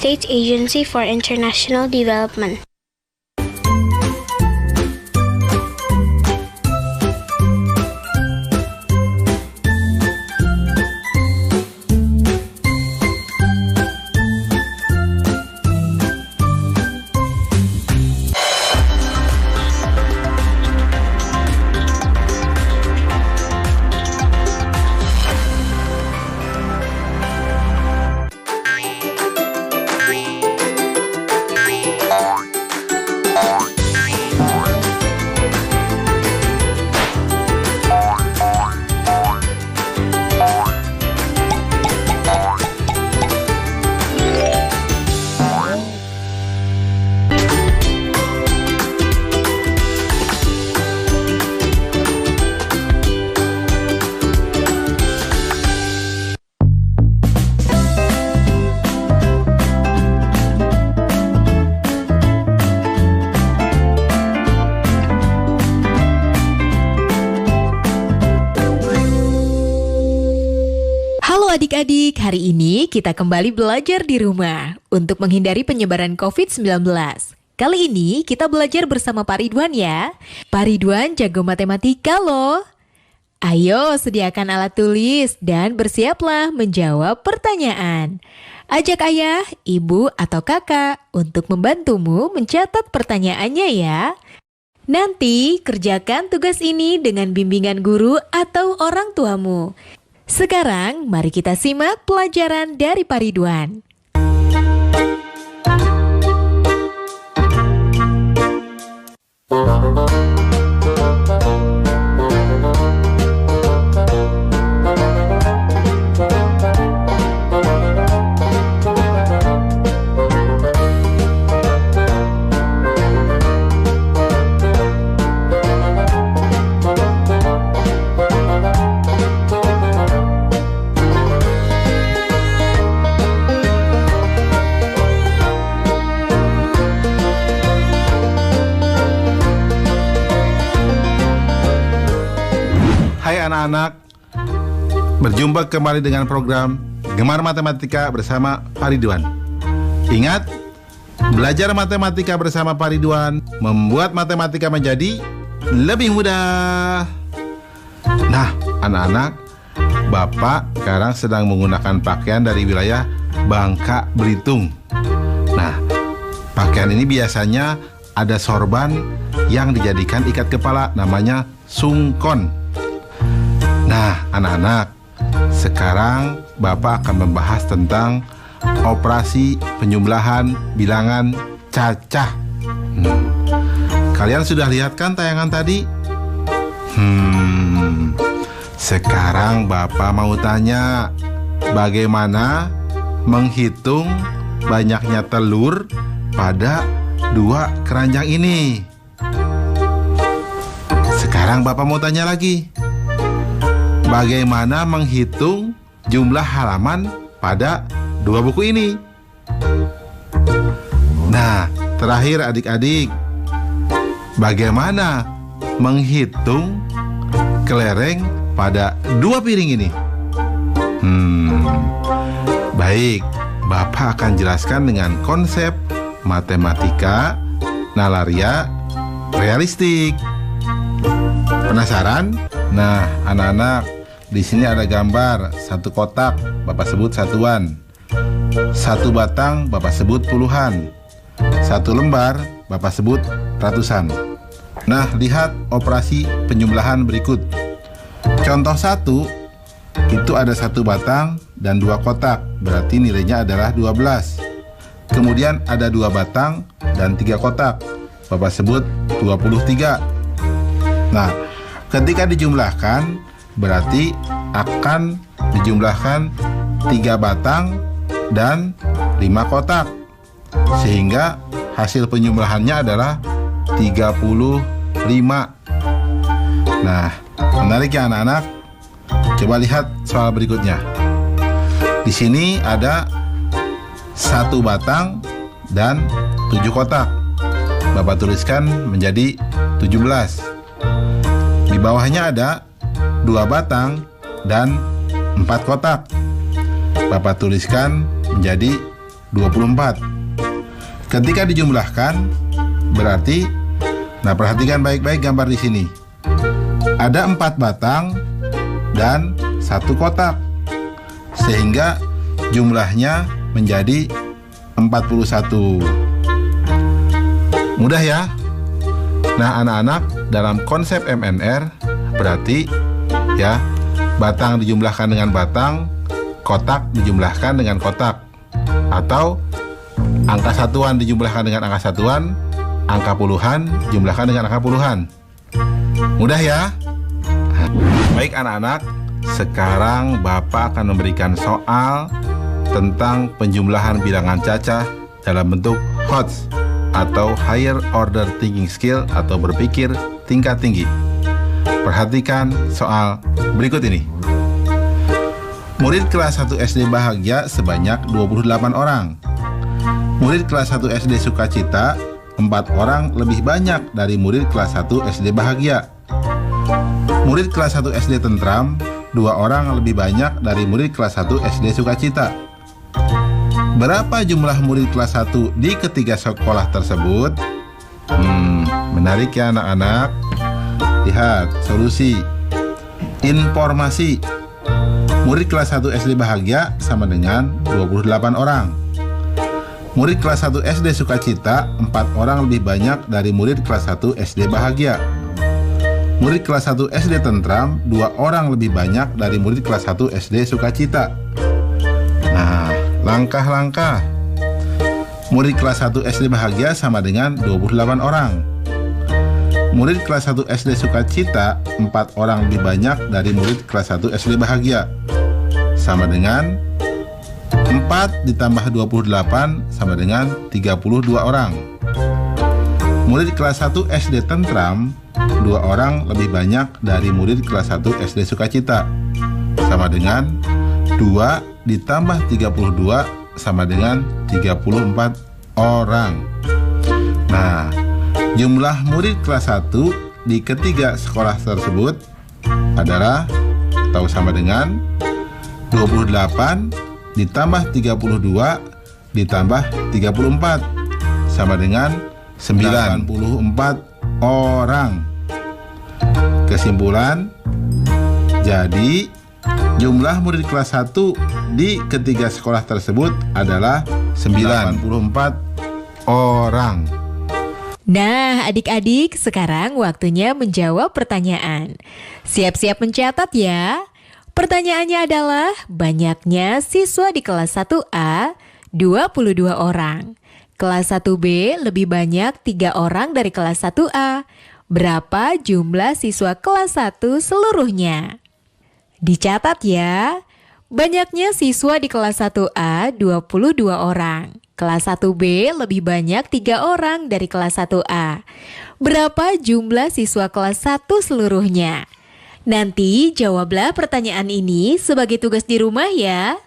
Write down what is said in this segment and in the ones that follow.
States Agency for International Development. Adik-adik, hari ini kita kembali belajar di rumah untuk menghindari penyebaran COVID-19. Kali ini kita belajar bersama Pak Ridwan ya. Pak Ridwan jago matematika loh. Ayo sediakan alat tulis dan bersiaplah menjawab pertanyaan. Ajak ayah, ibu, atau kakak untuk membantumu mencatat pertanyaannya ya. Nanti kerjakan tugas ini dengan bimbingan guru atau orang tuamu. Sekarang mari kita simak pelajaran dari Pak Ridwan. Hai anak-anak, berjumpa kembali dengan program Gemar Matematika bersama Pak Ridwan. Ingat, belajar matematika bersama Pak Ridwan membuat matematika menjadi lebih mudah. Nah, anak-anak, Bapak sekarang sedang menggunakan pakaian dari wilayah Bangka Belitung. Nah, pakaian ini biasanya ada sorban yang dijadikan ikat kepala, namanya sungkon. Nah, anak-anak, sekarang Bapak akan membahas tentang operasi penjumlahan bilangan cacah. Kalian sudah lihat kan tayangan tadi? Sekarang Bapak mau tanya, bagaimana menghitung banyaknya telur pada 2 keranjang ini? Sekarang Bapak mau tanya lagi, bagaimana menghitung jumlah halaman pada 2 buku ini? Nah, terakhir adik-adik, bagaimana menghitung kelereng pada 2 piring ini? Baik, Bapak akan jelaskan dengan konsep matematika nalaria realistik. Penasaran? Nah, anak-anak, di sini ada gambar 1 kotak, Bapak sebut satuan. 1 batang, Bapak sebut puluhan. 1 lembar, Bapak sebut ratusan. Nah, lihat operasi penjumlahan berikut. Contoh 1, itu ada 1 batang dan 2 kotak, berarti nilainya adalah 12. Kemudian ada 2 batang dan 3 kotak, Bapak sebut 23. Nah, ketika dijumlahkan, berarti akan dijumlahkan 3 batang dan 5 kotak, sehingga hasil penjumlahannya adalah 35. Nah, menarik ya anak-anak? Coba lihat soal berikutnya. Di sini ada 1 batang dan 7 kotak. Bapak tuliskan menjadi 17. Di bawahnya ada 2 batang dan 4 kotak. Bapak tuliskan menjadi 24. Ketika dijumlahkan, berarti, nah perhatikan baik-baik gambar di sini. Ada 4 batang dan 1 kotak, sehingga jumlahnya menjadi 41. Mudah ya? Nah anak-anak, dalam konsep MNR berarti ya, batang dijumlahkan dengan batang, kotak dijumlahkan dengan kotak, atau angka satuan dijumlahkan dengan angka satuan, angka puluhan dijumlahkan dengan angka puluhan. Mudah ya? Baik anak-anak, sekarang Bapak akan memberikan soal tentang penjumlahan bilangan cacah dalam bentuk HOTS atau Higher Order Thinking Skill atau berpikir tingkat tinggi. Perhatikan soal berikut ini. Murid kelas 1 SD bahagia sebanyak 28 orang. Murid kelas 1 SD sukacita 4 orang lebih banyak dari murid kelas 1 SD bahagia. Murid kelas 1 SD tentram 2 orang lebih banyak dari murid kelas 1 SD sukacita. Berapa jumlah murid kelas 1 di ketiga sekolah tersebut? Menarik ya anak-anak. Lihat solusi. Informasi. Murid kelas 1 SD bahagia sama dengan 28 orang. Murid kelas 1 SD sukacita 4 orang lebih banyak dari murid kelas 1 SD bahagia. Murid kelas 1 SD tentram 2 orang lebih banyak dari murid kelas 1 SD sukacita. Nah, langkah-langkah. Murid kelas 1 SD bahagia sama dengan 28 orang. Murid kelas 1 SD sukacita 4 orang lebih banyak dari murid kelas 1 SD bahagia. Sama dengan 4 ditambah 28 sama dengan 32 orang. Murid kelas 1 SD tentram 2 orang lebih banyak dari murid kelas 1 SD sukacita. Sama dengan 2 ditambah 32 sama dengan 34 orang. Nah, jumlah murid kelas 1 di ketiga sekolah tersebut adalah atau sama dengan 28 ditambah 32 ditambah 34 sama dengan 94 orang. Kesimpulan, jadi jumlah murid kelas 1 di ketiga sekolah tersebut adalah 94 orang. Nah, adik-adik, sekarang waktunya menjawab pertanyaan. Siap-siap mencatat ya. Pertanyaannya adalah, banyaknya siswa di kelas 1A 22 orang. Kelas 1B lebih banyak 3 orang dari kelas 1A. Berapa jumlah siswa kelas 1 seluruhnya? Dicatat ya. Banyaknya siswa di kelas 1A 22 orang. Kelas 1B lebih banyak 3 orang dari kelas 1A. Berapa jumlah siswa kelas 1 seluruhnya? Nanti jawablah pertanyaan ini sebagai tugas di rumah ya.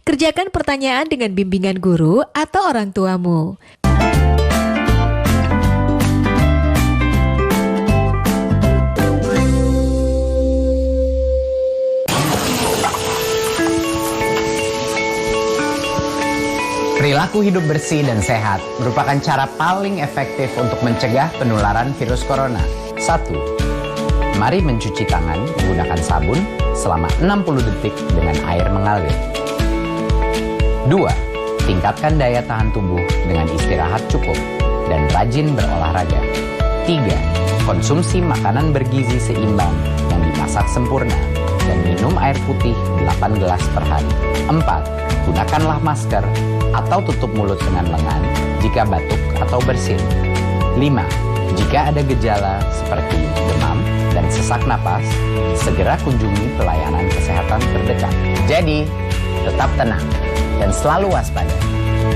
Kerjakan pertanyaan dengan bimbingan guru atau orang tuamu. Perilaku hidup bersih dan sehat merupakan cara paling efektif untuk mencegah penularan virus corona. 1. Mari mencuci tangan menggunakan sabun selama 60 detik dengan air mengalir. 2. Tingkatkan daya tahan tubuh dengan istirahat cukup dan rajin berolahraga. 3. Konsumsi makanan bergizi seimbang yang dimasak sempurna dan minum air putih 8 gelas per hari. 4. Gunakanlah masker atau tutup mulut dengan lengan jika batuk atau bersin. 5. Jika ada gejala seperti demam dan sesak napas, segera kunjungi pelayanan kesehatan terdekat. Jadi, tetap tenang dan selalu waspada.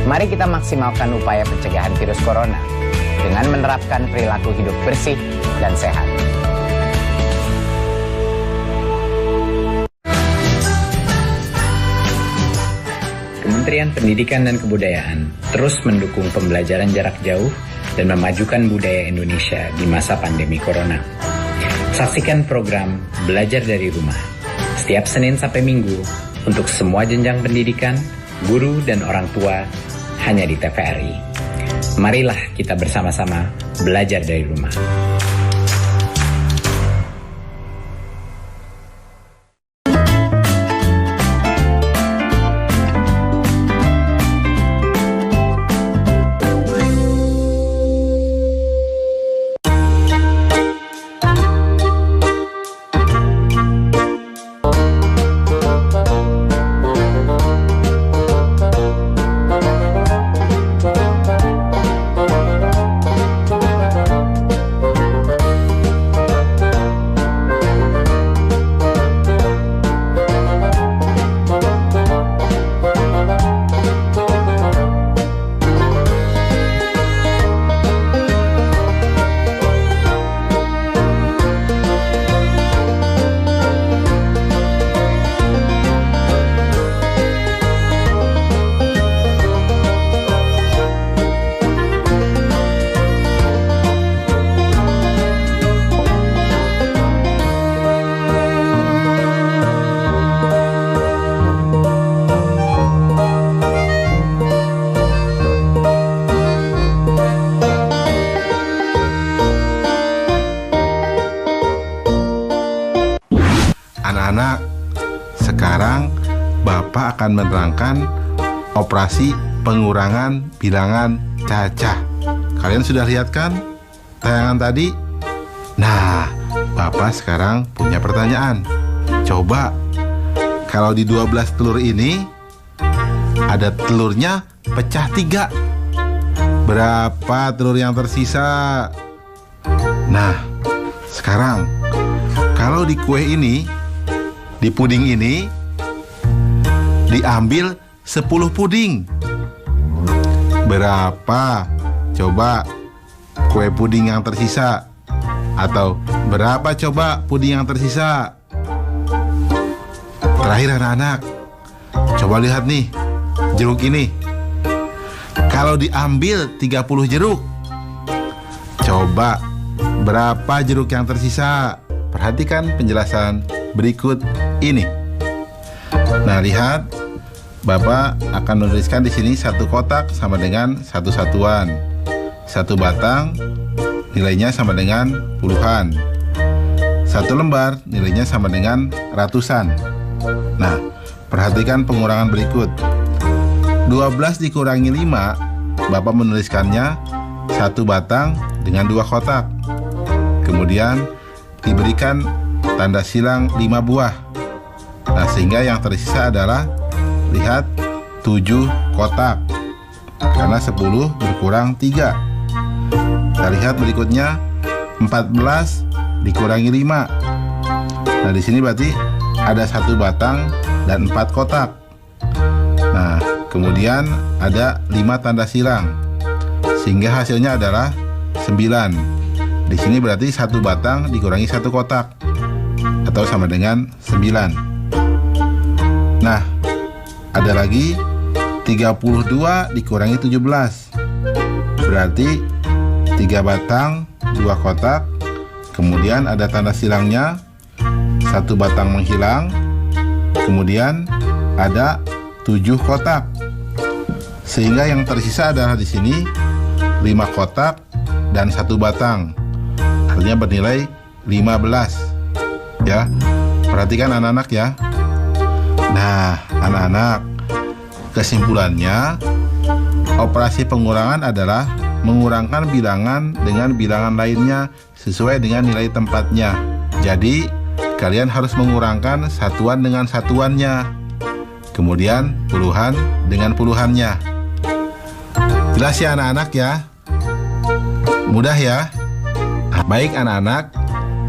Mari kita maksimalkan upaya pencegahan virus corona dengan menerapkan perilaku hidup bersih dan sehat. Kementerian Pendidikan dan Kebudayaan terus mendukung pembelajaran jarak jauh dan memajukan budaya Indonesia di masa pandemi corona. Saksikan program Belajar dari Rumah setiap Senin sampai Minggu untuk semua jenjang pendidikan, guru dan orang tua hanya di TVRI. Marilah kita bersama-sama belajar dari rumah. Anak-anak, sekarang Bapak akan menerangkan operasi pengurangan bilangan cacah. Kalian sudah lihat kan tayangan tadi? Nah, Bapak sekarang punya pertanyaan. Coba, kalau di 12 telur ini ada telurnya pecah 3. Berapa telur yang tersisa? Nah, sekarang kalau di kue ini, di puding ini, diambil 10 puding. Berapa coba kue puding yang tersisa? Atau berapa coba puding yang tersisa? Terakhir anak-anak, coba lihat nih, jeruk ini. Kalau diambil 30 jeruk, coba berapa jeruk yang tersisa? Perhatikan penjelasan berikut ini. Nah, lihat, Bapak akan menuliskan di sini satu kotak sama dengan satu satuan. Satu batang nilainya sama dengan puluhan. Satu lembar nilainya sama dengan ratusan. Nah, perhatikan pengurangan berikut. 12 dikurangi 5, Bapak menuliskannya satu batang dengan 2 kotak. Kemudian diberikan tanda silang 5 buah. Nah, sehingga yang tersisa adalah, lihat, 7 kotak. Karena 10 berkurang 3. Kita lihat berikutnya, 14 dikurangi 5. Nah, di sini berarti ada 1 batang dan 4 kotak. Nah, kemudian ada 5 tanda silang. Sehingga hasilnya adalah 9. Di sini berarti 1 batang dikurangi 1 kotak, atau sama dengan 9. Nah, ada lagi 32 dikurangi 17. Berarti 3 batang, 2 kotak. Kemudian ada tanda silangnya, 1 batang menghilang. Kemudian ada 7 kotak. Sehingga yang tersisa adalah di sini 5 kotak dan 1 batang. Artinya bernilai 15. Ya, perhatikan anak-anak ya. Nah, anak-anak, kesimpulannya, operasi pengurangan adalah mengurangkan bilangan dengan bilangan lainnya sesuai dengan nilai tempatnya. Jadi, kalian harus mengurangkan satuan dengan satuannya, kemudian puluhan dengan puluhannya. Jelas ya anak-anak ya? Mudah ya? Baik anak-anak,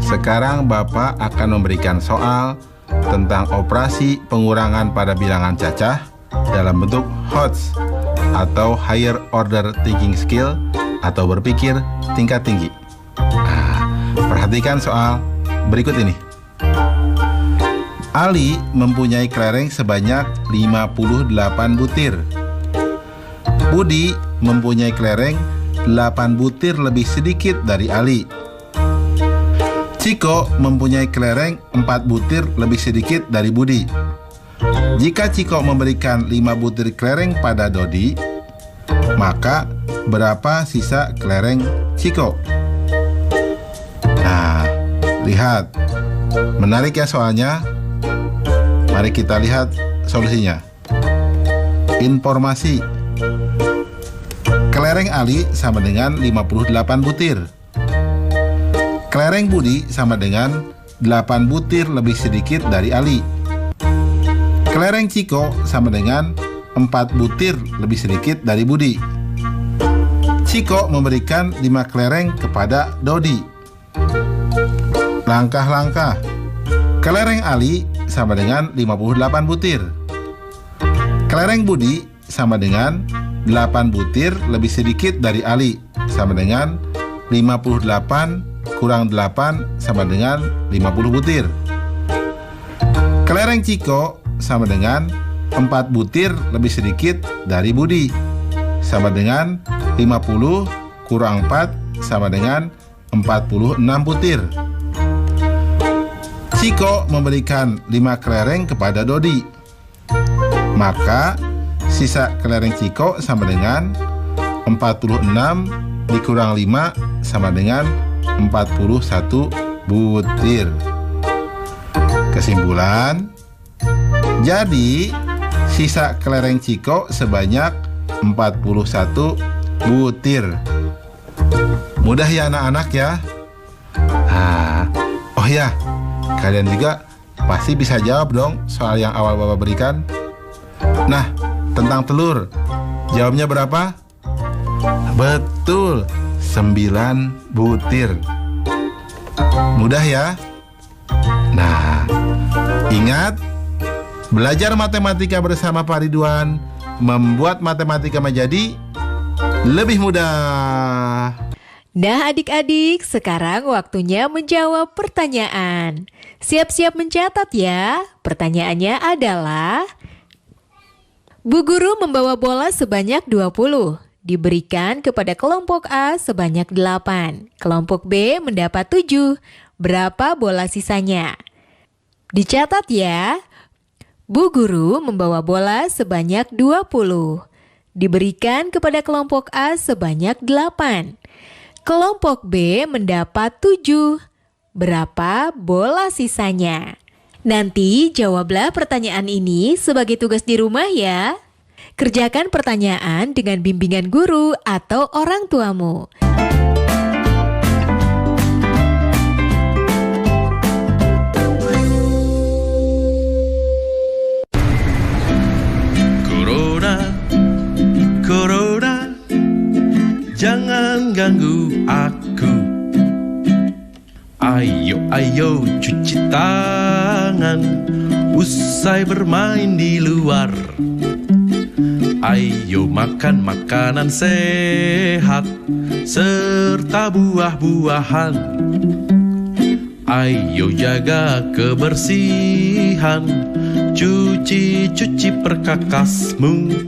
sekarang Bapak akan memberikan soal tentang operasi pengurangan pada bilangan cacah dalam bentuk HOTS atau Higher Order Thinking Skill atau berpikir tingkat tinggi. Nah, perhatikan soal berikut ini. Ali mempunyai kelereng sebanyak 58 butir. Budi mempunyai kelereng 8 butir lebih sedikit dari Ali. Ciko mempunyai kelereng 4 butir lebih sedikit dari Budi. Jika Ciko memberikan 5 butir kelereng pada Dodi, Maka berapa sisa kelereng Ciko? Nah, lihat. Menarik ya soalnya. Mari kita lihat solusinya. Informasi. Kelereng Ali sama dengan 58 butir. Kelereng Budi sama dengan 8 butir lebih sedikit dari Ali. Kelereng Ciko sama dengan 4 butir lebih sedikit dari Budi. Ciko memberikan 5 kelereng kepada Dodi. Langkah-langkah. Kelereng Ali sama dengan 58 butir. Kelereng Budi sama dengan 8 butir lebih sedikit dari Ali, sama dengan 58 kurang 8 sama dengan 50 butir. Kelereng Ciko sama dengan 4 butir lebih sedikit dari Budi, sama dengan 50 kurang 4 sama dengan 46 butir. Ciko memberikan 5 kelereng kepada Dodi. Maka sisa kelereng Ciko sama dengan 46 dikurang 5 sama dengan 41 butir. Kesimpulan, jadi sisa kelereng Ciko sebanyak 41 butir. Mudah ya anak-anak ya. Oh ya, kalian juga pasti bisa jawab dong soal yang awal Bapak berikan. Nah, tentang telur, jawabnya berapa? Betul, 9 butir. Mudah ya? Nah, ingat, belajar matematika bersama Pak Ridwan membuat matematika menjadi lebih mudah. Nah adik-adik, sekarang waktunya menjawab pertanyaan. Siap-siap mencatat ya. Pertanyaannya adalah, Bu Guru membawa bola sebanyak 20, diberikan kepada kelompok A sebanyak 8. Kelompok B mendapat 7. Berapa bola sisanya? Dicatat ya. Bu Guru membawa bola sebanyak 20, diberikan kepada kelompok A sebanyak 8. Kelompok B mendapat 7. Berapa bola sisanya? Nanti jawablah pertanyaan ini sebagai tugas di rumah ya. Kerjakan pertanyaan dengan bimbingan guru atau orang tuamu. Corona, jangan ganggu aku. Ayo cuci tangan usai bermain di luar. Ayo makan makanan sehat serta buah-buahan. Ayo jaga kebersihan, cuci perkakasmu.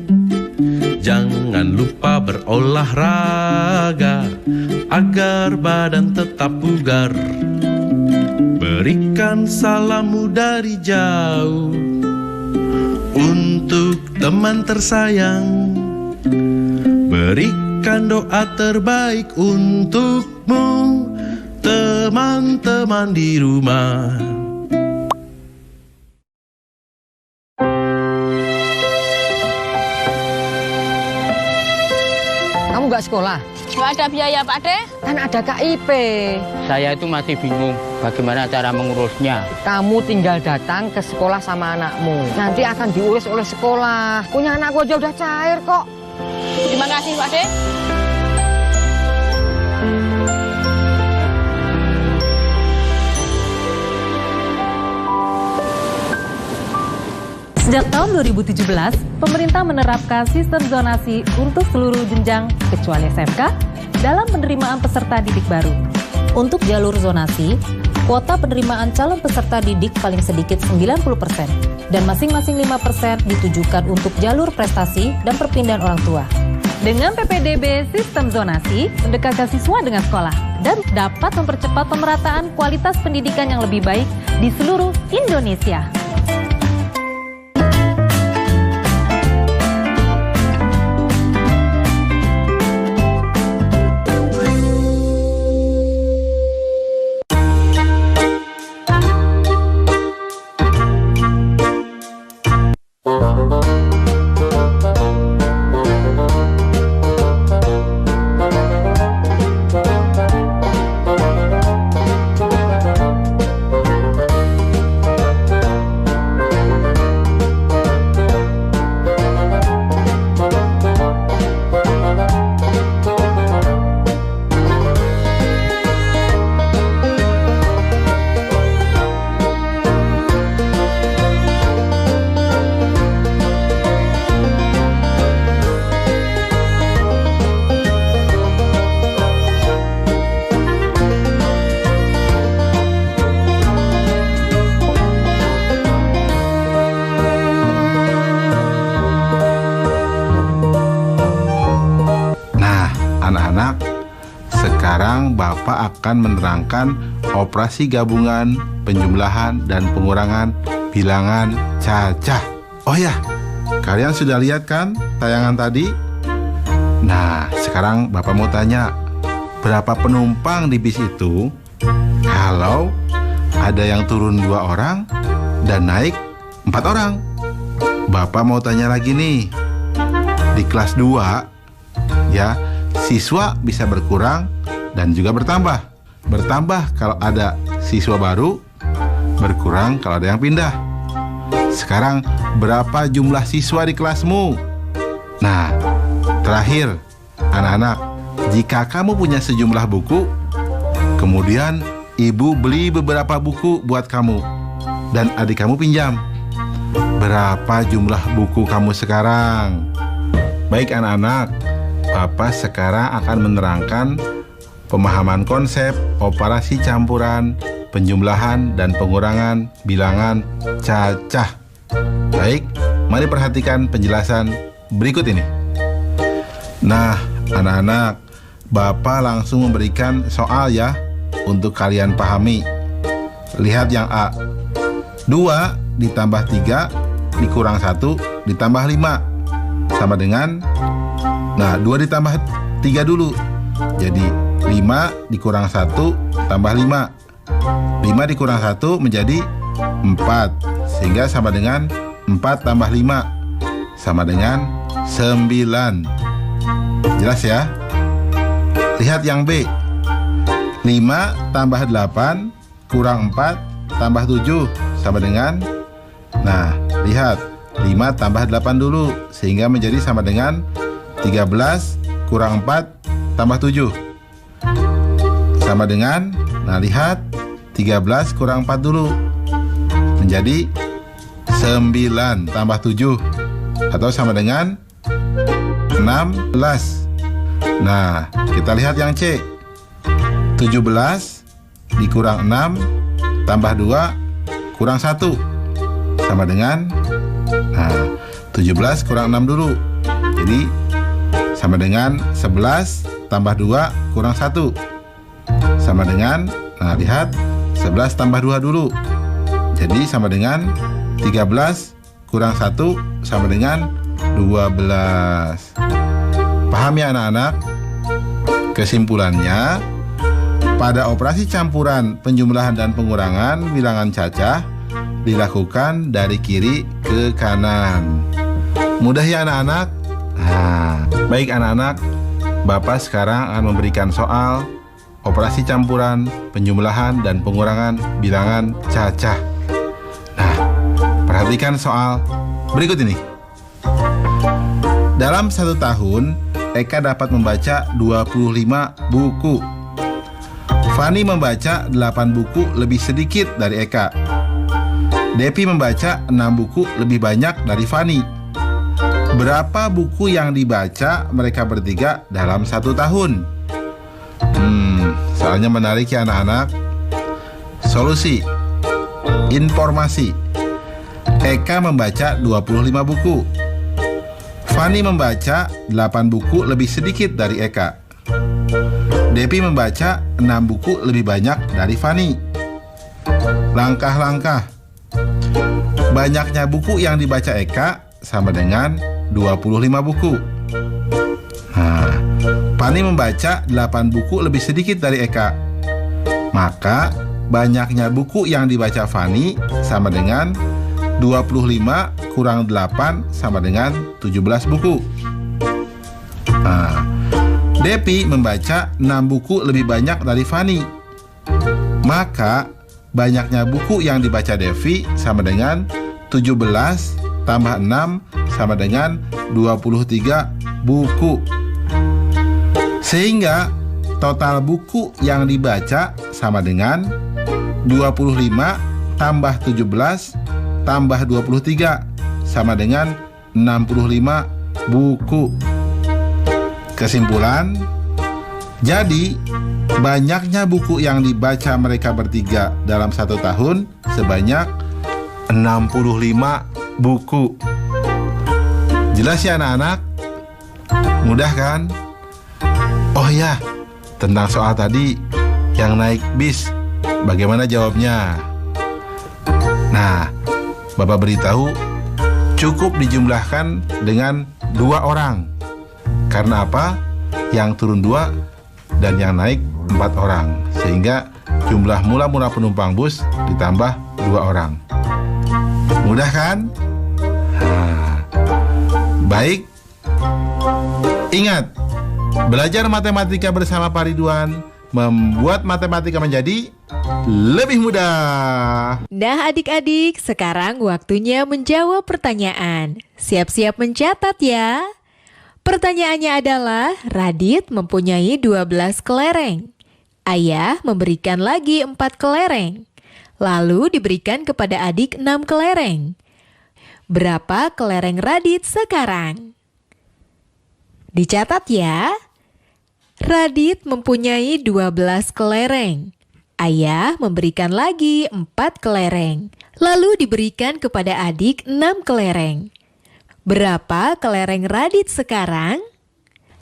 Jangan lupa berolahraga agar badan tetap bugar. Berikan salammu dari jauh untuk teman tersayang. Berikan doa terbaik untukmu, teman-teman di rumah. Kamu nggak sekolah? Nggak ada biaya, Pak De. Kan ada KIP. Saya itu masih bingung bagaimana cara mengurusnya. Kamu tinggal datang ke sekolah sama anakmu. Nanti akan diurus oleh sekolah. Punya anakku aja udah cair kok. Terima kasih, Pak De. Sejak tahun 2017, pemerintah menerapkan sistem zonasi untuk seluruh jenjang kecuali SMK dalam penerimaan peserta didik baru. Untuk jalur zonasi, kuota penerimaan calon peserta didik paling sedikit 90% dan masing-masing 5% ditujukan untuk jalur prestasi dan perpindahan orang tua. Dengan PPDB sistem zonasi, mendekatkan siswa dengan sekolah dan dapat mempercepat pemerataan kualitas pendidikan yang lebih baik di seluruh Indonesia. Anak-anak, sekarang Bapak akan menerangkan operasi gabungan, penjumlahan, dan pengurangan bilangan cacah. Oh ya, kalian sudah lihat kan tayangan tadi? Nah, sekarang Bapak mau tanya, berapa penumpang di bis itu? Kalau ada yang turun 2 orang dan naik 4 orang. Bapak mau tanya lagi nih, di kelas 2, ya, siswa bisa berkurang dan juga bertambah. Bertambah kalau ada siswa baru, berkurang kalau ada yang pindah. Sekarang berapa jumlah siswa di kelasmu? Nah, terakhir, anak-anak, jika kamu punya sejumlah buku, kemudian ibu beli beberapa buku buat kamu dan adik kamu pinjam, berapa jumlah buku kamu sekarang? Baik anak-anak, Bapak sekarang akan menerangkan pemahaman konsep operasi campuran, penjumlahan, dan pengurangan bilangan cacah. Baik, mari perhatikan penjelasan berikut ini. Nah, anak-anak, Bapak langsung memberikan soal ya, untuk kalian pahami. Lihat yang A. 2 ditambah 3 dikurang 1 ditambah 5 sama dengan, nah 2 ditambah 3 dulu, jadi 5 dikurang 1 tambah 5. 5 dikurang 1 menjadi 4, sehingga sama dengan 4 tambah 5 sama dengan 9. Jelas ya? Lihat yang B. 5 tambah 8 kurang 4 tambah 7 sama dengan, nah lihat, 5 tambah 8 dulu, sehingga menjadi sama dengan 13 kurang 4 tambah 7 sama dengan, nah lihat, 13 kurang 4 dulu, menjadi 9 tambah 7 atau sama dengan 16. Nah, kita lihat yang C. 17 dikurang 6 tambah 2 kurang 1 sama dengan, nah 17 kurang 6 dulu, jadi sama dengan 11 tambah 2 kurang 1 sama dengan, nah lihat, 11 tambah 2 dulu, jadi sama dengan 13 kurang 1 sama dengan 12. Paham ya anak-anak? Kesimpulannya, pada operasi campuran, penjumlahan, dan pengurangan bilangan cacah dilakukan dari kiri ke kanan. Mudah ya anak-anak? Nah, baik anak-anak, Bapak sekarang akan memberikan soal operasi campuran, penjumlahan, dan pengurangan bilangan cacah. Nah, perhatikan soal berikut ini. Dalam 1 tahun, Eka dapat membaca 25 buku. Fani membaca 8 buku lebih sedikit dari Eka. Depi membaca 6 buku lebih banyak dari Fani. Berapa buku yang dibaca mereka bertiga dalam 1 tahun? Soalnya menarik ya anak-anak. Solusi. Informasi. Eka membaca 25 buku. Fani membaca 8 buku lebih sedikit dari Eka. Depi membaca 6 buku lebih banyak dari Fani. Langkah-langkah. Banyaknya buku yang dibaca Eka sama dengan 25 buku. Nah, Fani membaca 8 buku lebih sedikit dari Eka. Maka banyaknya buku yang dibaca Fani sama dengan 25 kurang 8 sama dengan 17 buku. Nah, Depi membaca 6 buku lebih banyak dari Fani. Maka banyaknya buku yang dibaca Devi sama dengan 17 tambah 6 sama dengan 23 buku. Sehingga total buku yang dibaca sama dengan 25 tambah 17 tambah 23 sama dengan 65 buku. Kesimpulan, jadi banyaknya buku yang dibaca mereka bertiga dalam 1 tahun sebanyak 65 buku. Jelas ya anak-anak? Mudah kan? ya, tentang soal tadi yang naik bis, bagaimana jawabnya? Nah, Bapak beritahu cukup dijumlahkan dengan 2 orang. Karena apa? Yang turun 2 dan yang naik 4 orang. Sehingga jumlah mula-mula penumpang bus ditambah 2 orang. Mudah kan? Nah, baik. Ingat, belajar matematika bersama Pak Ridwan membuat matematika menjadi lebih mudah. Nah adik-adik, sekarang waktunya menjawab pertanyaan. Siap-siap mencatat ya. Pertanyaannya adalah, Radit mempunyai 12 kelereng. Ayah memberikan lagi 4 kelereng. Lalu diberikan kepada adik 6 kelereng. Berapa kelereng Radit sekarang? Dicatat ya. Radit mempunyai 12 kelereng. Ayah memberikan lagi 4 kelereng. Lalu diberikan kepada adik 6 kelereng. Berapa kelereng Radit sekarang?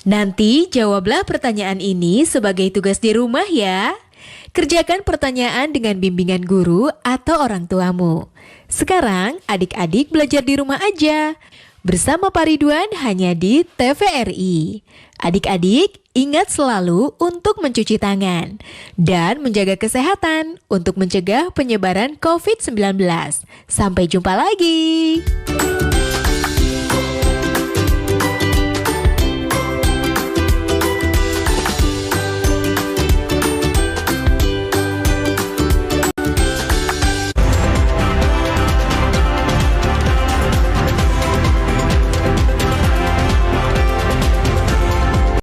Nanti jawablah pertanyaan ini sebagai tugas di rumah ya. Kerjakan pertanyaan dengan bimbingan guru atau orang tuamu. Sekarang adik-adik belajar di rumah aja. Bersama Pak Ridwan hanya di TVRI. Adik-adik, ingat selalu untuk mencuci tangan dan menjaga kesehatan untuk mencegah penyebaran COVID-19. Sampai jumpa lagi.